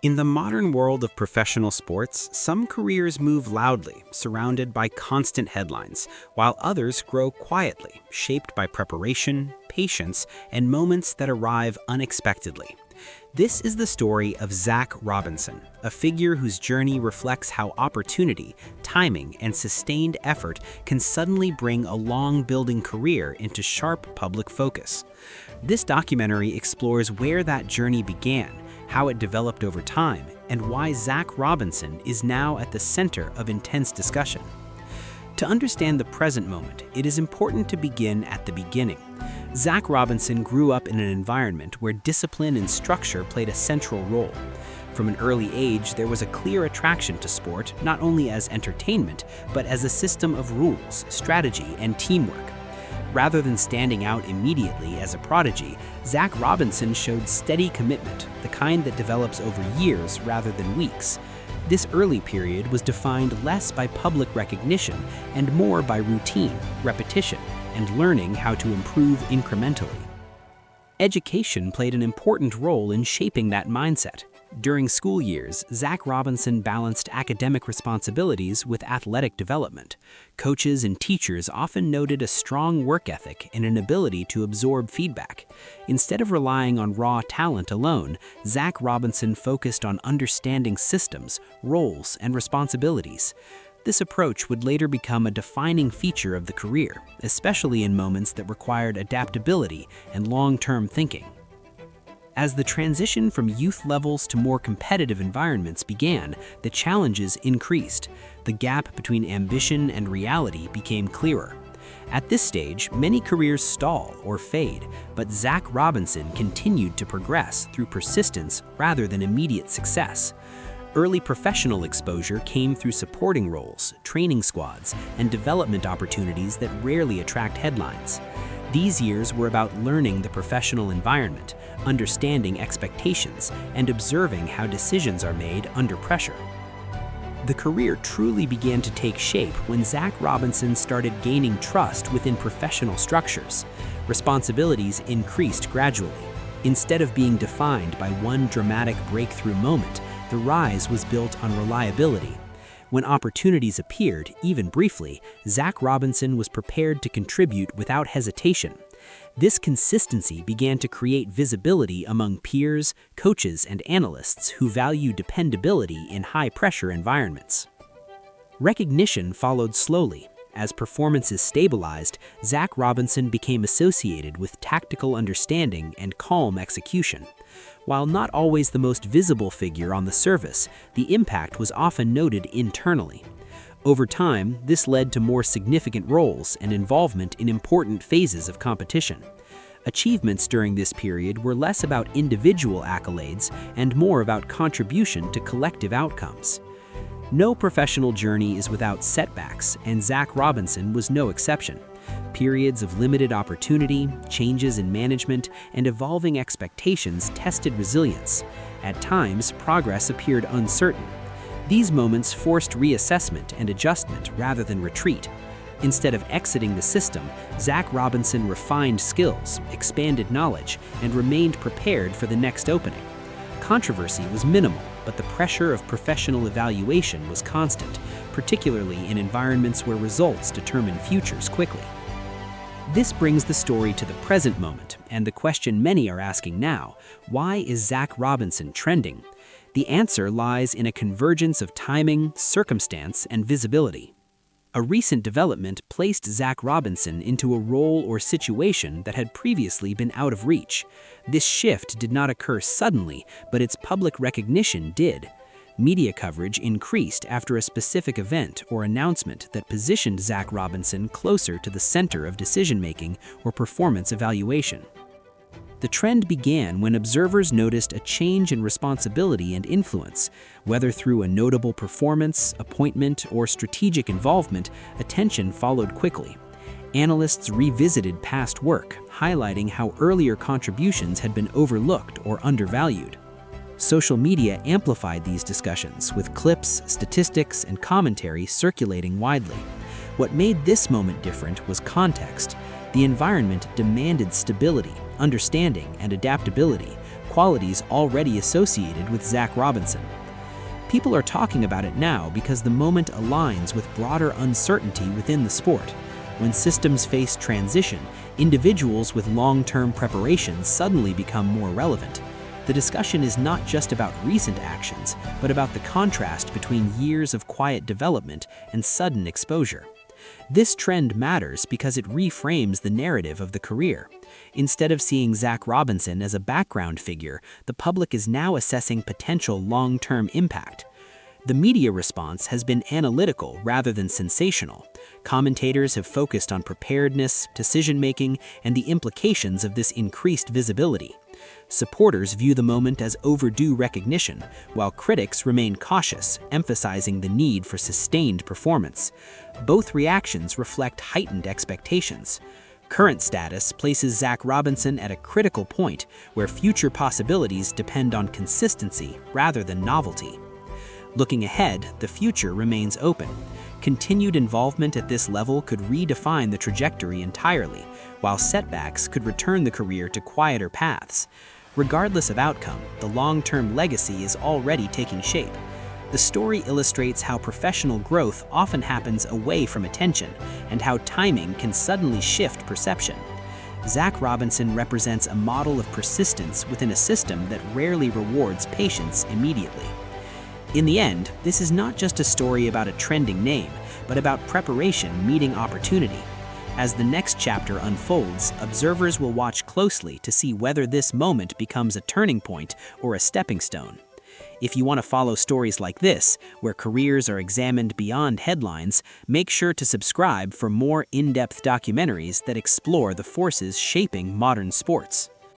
In the modern world of professional sports, some careers move loudly, surrounded by constant headlines, while others grow quietly, shaped by preparation, patience, and moments that arrive unexpectedly. This is the story of Zach Robinson, a figure whose journey reflects how opportunity, timing, and sustained effort can suddenly bring a long-building career into sharp public focus. This documentary explores where that journey began, how it developed over time, and why Zach Robinson is now at the center of intense discussion. To understand the present moment, it is important to begin at the beginning. Zach Robinson grew up in an environment where discipline and structure played a central role. From an early age, there was a clear attraction to sport, not only as entertainment, but as a system of rules, strategy, and teamwork. Rather than standing out immediately as a prodigy, Zach Robinson showed steady commitment, the kind that develops over years rather than weeks. This early period was defined less by public recognition and more by routine, repetition, and learning how to improve incrementally. Education played an important role in shaping that mindset. During school years, Zach Robinson balanced academic responsibilities with athletic development. Coaches and teachers often noted a strong work ethic and an ability to absorb feedback. Instead of relying on raw talent alone, Zach Robinson focused on understanding systems, roles, and responsibilities. This approach would later become a defining feature of the career, especially in moments that required adaptability and long-term thinking. As the transition from youth levels to more competitive environments began, the challenges increased. The gap between ambition and reality became clearer. At this stage, many careers stall or fade, but Zach Robinson continued to progress through persistence rather than immediate success. Early professional exposure came through supporting roles, training squads, and development opportunities that rarely attract headlines. These years were about learning the professional environment, understanding expectations, and observing how decisions are made under pressure. The career truly began to take shape when Zach Robinson started gaining trust within professional structures. Responsibilities increased gradually. Instead of being defined by one dramatic breakthrough moment, the rise was built on reliability. When opportunities appeared, even briefly, Zach Robinson was prepared to contribute without hesitation. This consistency began to create visibility among peers, coaches, and analysts who value dependability in high-pressure environments. Recognition followed slowly. As performances stabilized, Zach Robinson became associated with tactical understanding and calm execution. While not always the most visible figure on the surface, the impact was often noted internally. Over time, this led to more significant roles and involvement in important phases of competition. Achievements during this period were less about individual accolades and more about contribution to collective outcomes. No professional journey is without setbacks, and Zach Robinson was no exception. Periods of limited opportunity, changes in management, and evolving expectations tested resilience. At times, progress appeared uncertain. These moments forced reassessment and adjustment rather than retreat. Instead of exiting the system, Zach Robinson refined skills, expanded knowledge, and remained prepared for the next opening. Controversy was minimal, but the pressure of professional evaluation was constant, particularly in environments where results determine futures quickly. This brings the story to the present moment, and the question many are asking now: why is Zach Robinson trending? The answer lies in a convergence of timing, circumstance, and visibility. A recent development placed Zach Robinson into a role or situation that had previously been out of reach. This shift did not occur suddenly, but its public recognition did. Media coverage increased after a specific event or announcement that positioned Zach Robinson closer to the center of decision-making or performance evaluation. The trend began when observers noticed a change in responsibility and influence. Whether through a notable performance, appointment, or strategic involvement, attention followed quickly. Analysts revisited past work, highlighting how earlier contributions had been overlooked or undervalued. Social media amplified these discussions, with clips, statistics, and commentary circulating widely. What made this moment different was context. The environment demanded stability, understanding, and adaptability, qualities already associated with Zach Robinson. People are talking about it now because the moment aligns with broader uncertainty within the sport. When systems face transition, individuals with long-term preparation suddenly become more relevant. The discussion is not just about recent actions, but about the contrast between years of quiet development and sudden exposure. This trend matters because it reframes the narrative of the career. Instead of seeing Zach Robinson as a background figure, the public is now assessing potential long-term impact. The media response has been analytical rather than sensational. Commentators have focused on preparedness, decision-making, and the implications of this increased visibility. Supporters view the moment as overdue recognition, while critics remain cautious, emphasizing the need for sustained performance. Both reactions reflect heightened expectations. Current status places Zach Robinson at a critical point where future possibilities depend on consistency rather than novelty. Looking ahead, the future remains open. Continued involvement at this level could redefine the trajectory entirely, while setbacks could return the career to quieter paths. Regardless of outcome, the long-term legacy is already taking shape. The story illustrates how professional growth often happens away from attention, and how timing can suddenly shift perception. Zach Robinson represents a model of persistence within a system that rarely rewards patience immediately. In the end, this is not just a story about a trending name, but about preparation meeting opportunity. As the next chapter unfolds, observers will watch closely to see whether this moment becomes a turning point or a stepping stone. If you want to follow stories like this, where careers are examined beyond headlines, make sure to subscribe for more in-depth documentaries that explore the forces shaping modern sports.